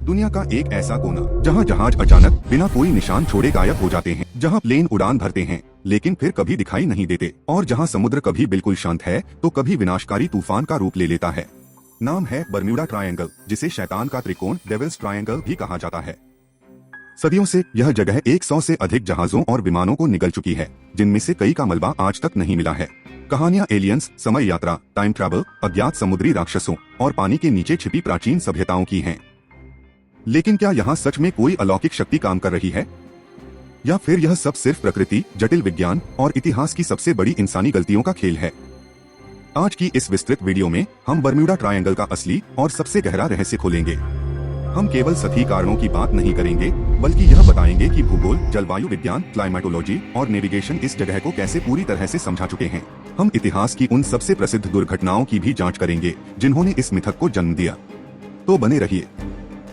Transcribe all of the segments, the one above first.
दुनिया का एक ऐसा कोना जहाँ जहाज अचानक बिना कोई निशान छोड़े गायब हो जाते हैं, जहाँ प्लेन उड़ान भरते हैं लेकिन फिर कभी दिखाई नहीं देते, और जहाँ समुद्र कभी बिल्कुल शांत है तो कभी विनाशकारी तूफान का रूप ले लेता है। नाम है बर्म्यूडा ट्रायंगल, जिसे शैतान का त्रिकोण डेविल्स ट्रायंगल भी कहा जाता है। सदियों से यह जगह 100 से अधिक जहाजों और विमानों को निगल चुकी है, जिनमें से कई का मलबा आज तक नहीं मिला है। कहानियां एलियंस, समय यात्रा, टाइम ट्रैवल, अज्ञात समुद्री राक्षसों और पानी के नीचे छिपी प्राचीन सभ्यताओं की हैं। लेकिन क्या यहाँ सच में कोई अलौकिक शक्ति काम कर रही है, या फिर यह सब सिर्फ प्रकृति, जटिल विज्ञान और इतिहास की सबसे बड़ी इंसानी गलतियों का खेल है? आज की इस विस्तृत वीडियो में हम बर्म्यूडा ट्रायंगल का असली और सबसे गहरा रहस्य खोलेंगे। हम केवल सही कारणों की बात नहीं करेंगे, बल्कि यह बताएंगे कि भूगोल, जलवायु विज्ञान, क्लाइमेटोलॉजी और नेविगेशन इस जगह को कैसे पूरी तरह से समझा चुके हैं। हम इतिहास की उन सबसे प्रसिद्ध दुर्घटनाओं की भी जांच करेंगे जिन्होंने इस मिथक को जन्म दिया। तो बने रहिए,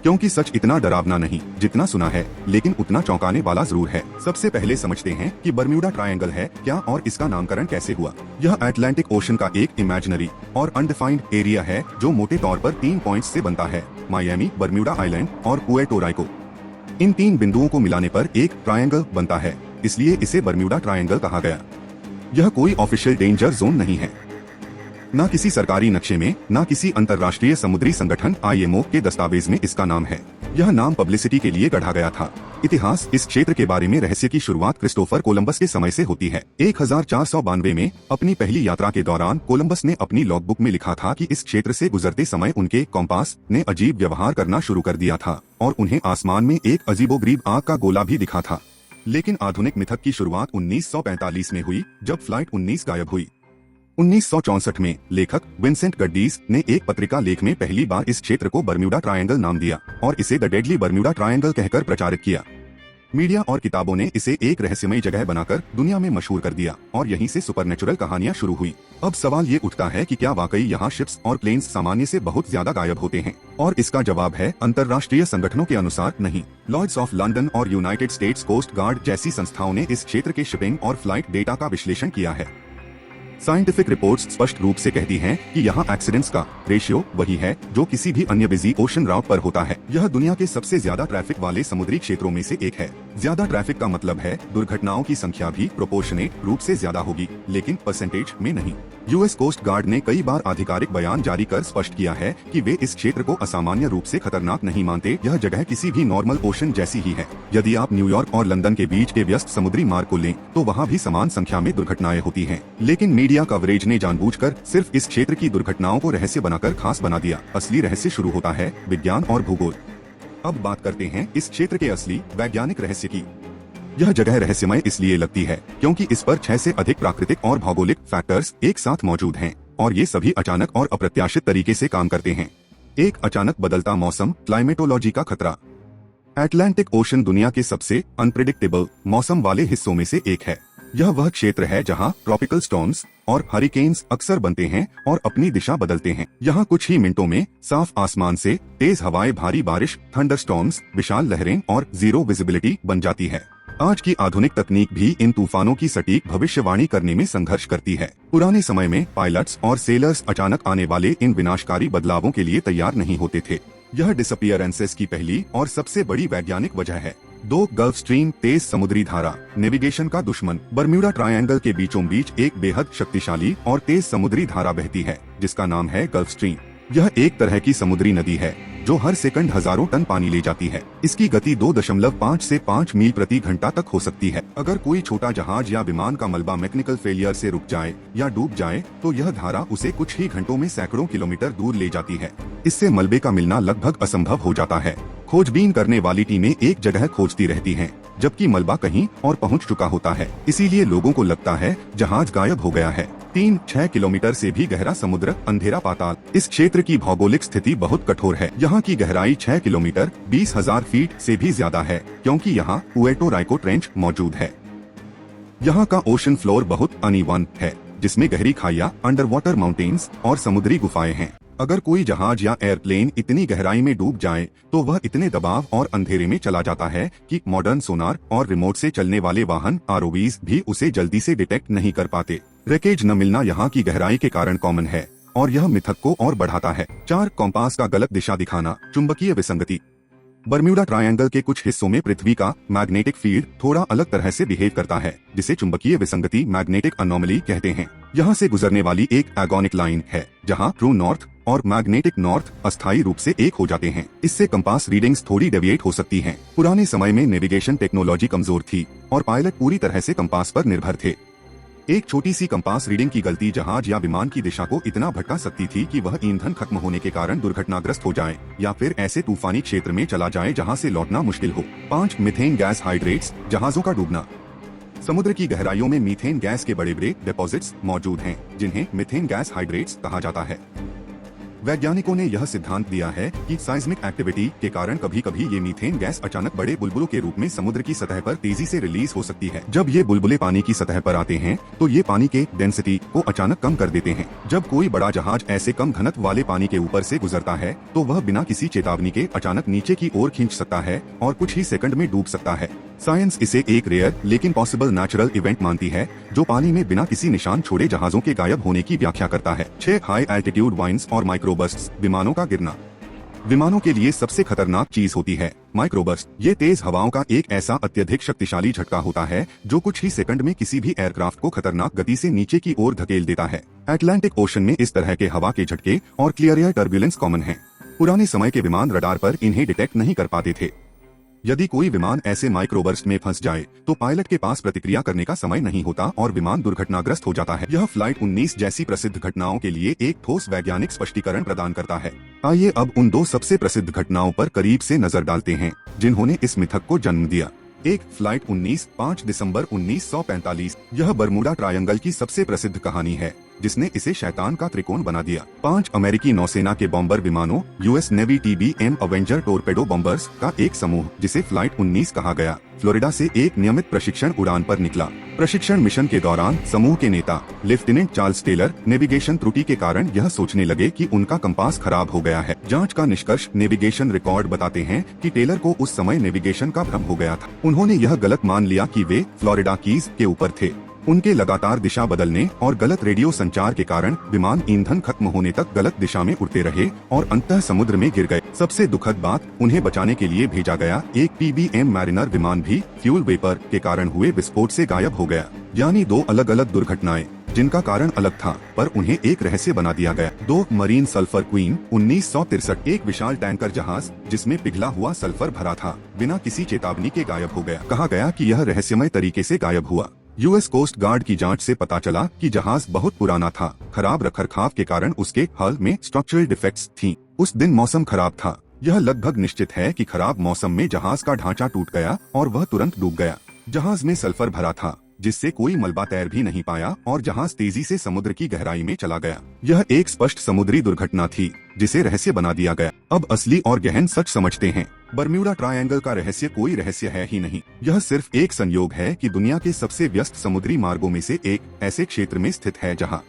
क्योंकि सच इतना डरावना नहीं जितना सुना है, लेकिन उतना चौंकाने वाला जरूर है। सबसे पहले समझते हैं कि बर्म्यूडा ट्रायंगल है क्या और इसका नामकरण कैसे हुआ। यह अटलांटिक ओशन का एक इमेजिनरी और अनडिफाइंड एरिया है जो मोटे तौर पर 3 पॉइंट्स से बनता है: मायामी, बर्म्यूडा आइलैंड और पुएर्टो राइको। इन 3 बिंदुओं को मिलाने पर एक ट्रायंगल बनता है, इसलिए इसे बर्म्यूडा ट्रायंगल कहा गया। यह कोई ऑफिशियल डेंजर जोन नहीं है, न किसी सरकारी नक्शे में, न किसी अंतर्राष्ट्रीय समुद्री संगठन IMO के दस्तावेज में इसका नाम है। यह नाम पब्लिसिटी के लिए गढ़ा गया था। इतिहास इस क्षेत्र के बारे में रहस्य की शुरुआत क्रिस्टोफर कोलंबस के समय से होती है। 1492 में अपनी पहली यात्रा के दौरान कोलंबस ने अपनी लॉगबुक में लिखा था कि इस क्षेत्र से गुजरते समय उनके कॉम्पास ने अजीब व्यवहार करना शुरू कर दिया था और उन्हें आसमान में एक अजीबोगरीब आग का गोला भी दिखा था। लेकिन आधुनिक मिथक की शुरुआत 1945 में हुई, जब फ्लाइट 19 गायब हुई। 1964 में लेखक विंसेंट गड्डीज ने एक पत्रिका लेख में पहली बार इस क्षेत्र को बर्म्यूडा ट्रायंगल नाम दिया और इसे द डेडली बर्म्यूडा ट्रायंगल कहकर प्रचारित किया। मीडिया और किताबों ने इसे एक रहस्यमयी जगह बनाकर दुनिया में मशहूर कर दिया और यहीं से सुपरनेचुरल कहानियां शुरू हुई। अब सवाल ये उठता है कि क्या वाकई यहाँ शिप्स और प्लेन्स सामान्य से बहुत ज्यादा गायब होते हैं? और इसका जवाब है अंतर्राष्ट्रीय संगठनों के अनुसार नहीं। लॉर्ड्स ऑफ लंदन और यूनाइटेड स्टेट्स कोस्ट गार्ड जैसी संस्थाओं ने इस क्षेत्र के शिपिंग और फ्लाइट डेटा का विश्लेषण किया है। साइंटिफिक रिपोर्ट्स स्पष्ट रूप से कहती हैं कि यहाँ एक्सीडेंट्स का रेशियो वही है जो किसी भी अन्य बिजी ओशन राउट पर होता है। यह दुनिया के सबसे ज्यादा ट्रैफिक वाले समुद्री क्षेत्रों में से एक है। ज्यादा ट्रैफिक का मतलब है दुर्घटनाओं की संख्या भी प्रोपोर्शनेट रूप से ज्यादा होगी, लेकिन परसेंटेज में नहीं। यूएस कोस्ट गार्ड ने कई बार आधिकारिक बयान जारी कर स्पष्ट किया है कि वे इस क्षेत्र को असामान्य रूप से खतरनाक नहीं मानते। यह जगह किसी भी नॉर्मल ओशन जैसी ही है। यदि आप न्यूयॉर्क और लंदन के बीच के व्यस्त समुद्री मार्ग को लें तो वहाँ भी समान संख्या में दुर्घटनाएं होती हैं। लेकिन मीडिया कवरेज ने जानबूझकर सिर्फ इस क्षेत्र की दुर्घटनाओं को रहस्य बनाकर खास बना दिया। असली रहस्य शुरू होता है विज्ञान और भूगोल। अब बात करते हैं इस क्षेत्र के असली वैज्ञानिक रहस्य की। यह जगह रहस्यमय इसलिए लगती है क्योंकि इस पर 6 से अधिक प्राकृतिक और भौगोलिक फैक्टर्स एक साथ मौजूद हैं और ये सभी अचानक और अप्रत्याशित तरीके से काम करते हैं। एक अचानक बदलता मौसम, क्लाइमेटोलॉजी का खतरा। अटलांटिक ओशन दुनिया के सबसे अनप्रेडिक्टेबल मौसम वाले हिस्सों में से एक है। यह वह क्षेत्र है जहां ट्रॉपिकल स्टॉर्म्स और हरिकेन्स अक्सर बनते हैं और अपनी दिशा बदलते हैं। यहाँ कुछ ही मिनटों में साफ आसमान से तेज हवाएं, भारी बारिश, थंडरस्टॉर्म्स, विशाल लहरें और जीरो विजिबिलिटी बन जाती है। आज की आधुनिक तकनीक भी इन तूफानों की सटीक भविष्यवाणी करने में संघर्ष करती है। पुराने समय में पायलट्स और सेलर्स अचानक आने वाले इन विनाशकारी बदलावों के लिए तैयार नहीं होते थे। यह डिसअपियरेंसेस की पहली और सबसे बड़ी वैज्ञानिक वजह है। 2 गल्फ स्ट्रीम, तेज समुद्री धारा, नेविगेशन का दुश्मन। बर्म्यूडा ट्रायंगल के बीचों बीच एक बेहद शक्तिशाली और तेज समुद्री धारा बहती है जिसका नाम है गल्फ स्ट्रीम। यह एक तरह की समुद्री नदी है जो हर सेकंड हजारों टन पानी ले जाती है। इसकी गति 2.5 से 5 मील प्रति घंटा तक हो सकती है। अगर कोई छोटा जहाज या विमान का मलबा मैकेनिकल फेलियर से रुक जाए या डूब जाए तो यह धारा उसे कुछ ही घंटों में सैकड़ों किलोमीटर दूर ले जाती है। इससे मलबे का मिलना लगभग असंभव हो जाता है। खोजबीन करने वाली टीमें एक जगह खोजती रहती हैं, जबकि मलबा कहीं और पहुंच चुका होता है। इसीलिए लोगों को लगता है जहाज गायब हो गया है। 3-6 किलोमीटर से भी गहरा समुद्र, अंधेरा पाताल। इस क्षेत्र की भौगोलिक स्थिति बहुत कठोर है। यहाँ की गहराई 6 किलोमीटर 20,000 फीट से भी ज्यादा है, क्योंकि यहाँ पुएर्टो राइको ट्रेंच मौजूद है। यहाँ का ओशन फ्लोर बहुत अनइवन है, जिसमें गहरी खाइयाँ, अंडर वाटर माउंटेन्स और समुद्री गुफाएं हैं। अगर कोई जहाज या एयरप्लेन इतनी गहराई में डूब जाए तो वह इतने दबाव और अंधेरे में चला जाता है कि मॉडर्न सोनार और रिमोट से चलने वाले वाहन ROVs भी उसे जल्दी से डिटेक्ट नहीं कर पाते। रैकेज न मिलना यहाँ की गहराई के कारण कॉमन है और यह मिथक को और बढ़ाता है। 4 कॉम्पास का गलत दिशा दिखाना, चुंबकीय विसंगति। बर्म्यूडा ट्रायंगल के कुछ हिस्सों में पृथ्वी का मैग्नेटिक फील्ड थोड़ा अलग तरह से बिहेव करता है, जिसे चुंबकीय विसंगति मैग्नेटिक अनोमली कहते हैं। यहाँ से गुजरने वाली एक एगोनिक लाइन है जहाँ ट्रू नॉर्थ और मैग्नेटिक नॉर्थ अस्थायी रूप से एक हो जाते हैं। इससे कंपास रीडिंग्स थोड़ी डेविएट हो सकती हैं। पुराने समय में नेविगेशन टेक्नोलॉजी कमजोर थी और पायलट पूरी तरह से कंपास पर निर्भर थे। एक छोटी सी कंपास रीडिंग की गलती जहाज या विमान की दिशा को इतना भटका सकती थी कि वह ईंधन खत्म होने के कारण दुर्घटनाग्रस्त हो जाए या फिर ऐसे तूफानी क्षेत्र में चला जाए जहां से लौटना मुश्किल हो। 5 मीथेन गैस हाइड्रेट्स, जहाजों का डूबना। समुद्र की गहराइयों में मीथेन गैस के बड़े बड़े डिपॉजिट्स मौजूद हैं, जिन्हें मीथेन गैस हाइड्रेट्स कहा जाता है। वैज्ञानिकों ने यह सिद्धांत दिया है कि साइस्मिक एक्टिविटी के कारण कभी कभी ये मीथेन गैस अचानक बड़े बुलबुलों के रूप में समुद्र की सतह पर तेजी से रिलीज हो सकती है। जब ये बुलबुले पानी की सतह पर आते हैं तो ये पानी के डेंसिटी को अचानक कम कर देते हैं। जब कोई बड़ा जहाज ऐसे कम घनत्व वाले पानी के ऊपर से गुजरता है तो वह बिना किसी चेतावनी के अचानक नीचे की ओर खींच सकता है और कुछ ही सेकंड में डूब सकता है। साइंस इसे एक रेयर लेकिन पॉसिबल नेचुरल इवेंट मानती है जो पानी में बिना किसी निशान छोड़े जहाजों के गायब होने की व्याख्या करता है। 6 हाई एल्टीट्यूड वाइंड्स और माइक्रोबर्स्ट्स, विमानों का गिरना। विमानों के लिए सबसे खतरनाक चीज होती है माइक्रोबर्स्ट। ये तेज हवाओं का एक ऐसा अत्यधिक शक्तिशाली झटका होता है जो कुछ ही सेकंड में किसी भी एयरक्राफ्ट को खतरनाक गति से नीचे की ओर धकेल देता है। अटलांटिक ओशन में इस तरह के हवा के झटके और क्लियर एयर टर्बुलेंस कॉमन है। पुराने समय के विमान रडार पर इन्हें डिटेक्ट नहीं कर पाते थे। यदि कोई विमान ऐसे माइक्रोबर्स्ट में फंस जाए तो पायलट के पास प्रतिक्रिया करने का समय नहीं होता और विमान दुर्घटनाग्रस्त हो जाता है। यह फ्लाइट 19 जैसी प्रसिद्ध घटनाओं के लिए एक ठोस वैज्ञानिक स्पष्टीकरण प्रदान करता है। आइए अब उन 2 सबसे प्रसिद्ध घटनाओं पर करीब से नजर डालते हैं जिन्होंने इस मिथक को जन्म दिया। एक फ्लाइट 19, 5 दिसंबर 1945। यह बर्मुडा ट्रायंगल की सबसे प्रसिद्ध कहानी है जिसने इसे शैतान का त्रिकोण बना दिया। 5 अमेरिकी नौसेना के बॉम्बर विमानों US navy TBM Avenger torpedo bombers का एक समूह, जिसे फ्लाइट 19 कहा गया, फ्लोरिडा से एक नियमित प्रशिक्षण उड़ान पर निकला। प्रशिक्षण मिशन के दौरान समूह के नेता लेफ्टिनेंट चार्ल्स टेलर नेविगेशन त्रुटि के कारण यह सोचने लगे कि उनका कंपास खराब हो गया है। जांच का निष्कर्ष नेविगेशन रिकॉर्ड बताते हैं कि टेलर को उस समय नेविगेशन का भ्रम हो गया था। उन्होंने यह गलत मान लिया कि वे फ्लोरिडा कीज के ऊपर थे। उनके लगातार दिशा बदलने और गलत रेडियो संचार के कारण विमान ईंधन खत्म होने तक गलत दिशा में उड़ते रहे और अंततः समुद्र में गिर गए। सबसे दुखद बात, उन्हें बचाने के लिए भेजा गया एक PBM मैरिनर विमान भी फ्यूल वेपर के कारण हुए विस्फोट से गायब हो गया। यानी 2 अलग अलग दुर्घटनाएं जिनका कारण अलग था पर उन्हें एक रहस्य बना दिया गया। 2 मरीन सल्फर क्वीन 1963। एक विशाल टैंकर जहाज जिसमें पिघला हुआ सल्फर भरा था बिना किसी चेतावनी के गायब हो गया। कहा गया कि यह रहस्यमय तरीके से गायब हुआ। यूएस कोस्ट गार्ड की जांच से पता चला कि जहाज बहुत पुराना था। खराब रखरखाव के कारण उसके हल में स्ट्रक्चरल डिफेक्ट्स थीं। उस दिन मौसम खराब था। यह लगभग निश्चित है कि खराब मौसम में जहाज का ढांचा टूट गया और वह तुरंत डूब गया। जहाज में सल्फर भरा था जिससे कोई मलबा तैर भी नहीं पाया और जहाज तेजी से समुद्र की गहराई में चला गया। यह एक स्पष्ट समुद्री दुर्घटना थी जिसे रहस्य बना दिया गया। अब असली और गहन सच समझते हैं। बर्म्यूडा ट्रायंगल का रहस्य कोई रहस्य है ही नहीं। यह सिर्फ एक संयोग है कि दुनिया के सबसे व्यस्त समुद्री मार्गों में से एक ऐसे क्षेत्र में स्थित है जहां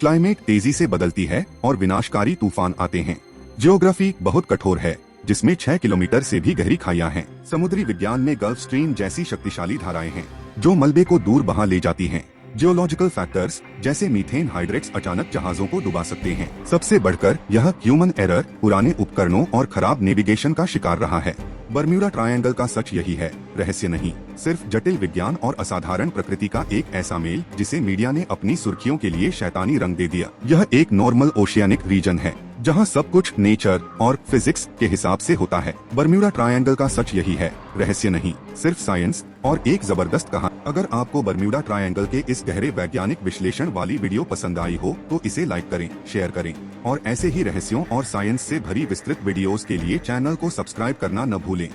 क्लाइमेट तेजी से बदलती है और विनाशकारी तूफान आते हैं। जियोग्राफी बहुत कठोर है जिसमें 6 किलोमीटर से भी गहरी खाइयां हैं। समुद्री विज्ञान में गल्फ स्ट्रीम जैसी शक्तिशाली धाराएं हैं जो मलबे को दूर बहा ले जाती हैं। जियोलॉजिकल फैक्टर्स जैसे मीथेन हाइड्रेट्स अचानक जहाजों को डुबा सकते हैं। सबसे बढ़कर यह ह्यूमन एरर, पुराने उपकरणों और खराब नेविगेशन का शिकार रहा है। बर्म्यूडा ट्रायंगल का सच यही है, रहस्य नहीं, सिर्फ जटिल विज्ञान और असाधारण प्रकृति का एक ऐसा मेल जिसे मीडिया ने अपनी सुर्खियों के लिए शैतानी रंग दे दिया। यह एक नॉर्मल ओशियानिक रीजन है जहां सब कुछ नेचर और फिजिक्स के हिसाब से होता है। बर्म्यूडा ट्रायंगल का सच यही है, रहस्य नहीं, सिर्फ साइंस और एक जबरदस्त कहानी। अगर आपको बर्म्यूडा ट्रायंगल के इस गहरे वैज्ञानिक विश्लेषण वाली वीडियो पसंद आई हो तो इसे लाइक करें, शेयर करें और ऐसे ही रहस्यों और साइंस से भरी विस्तृत वीडियोस के लिए चैनल को सब्सक्राइब करना न भूलें।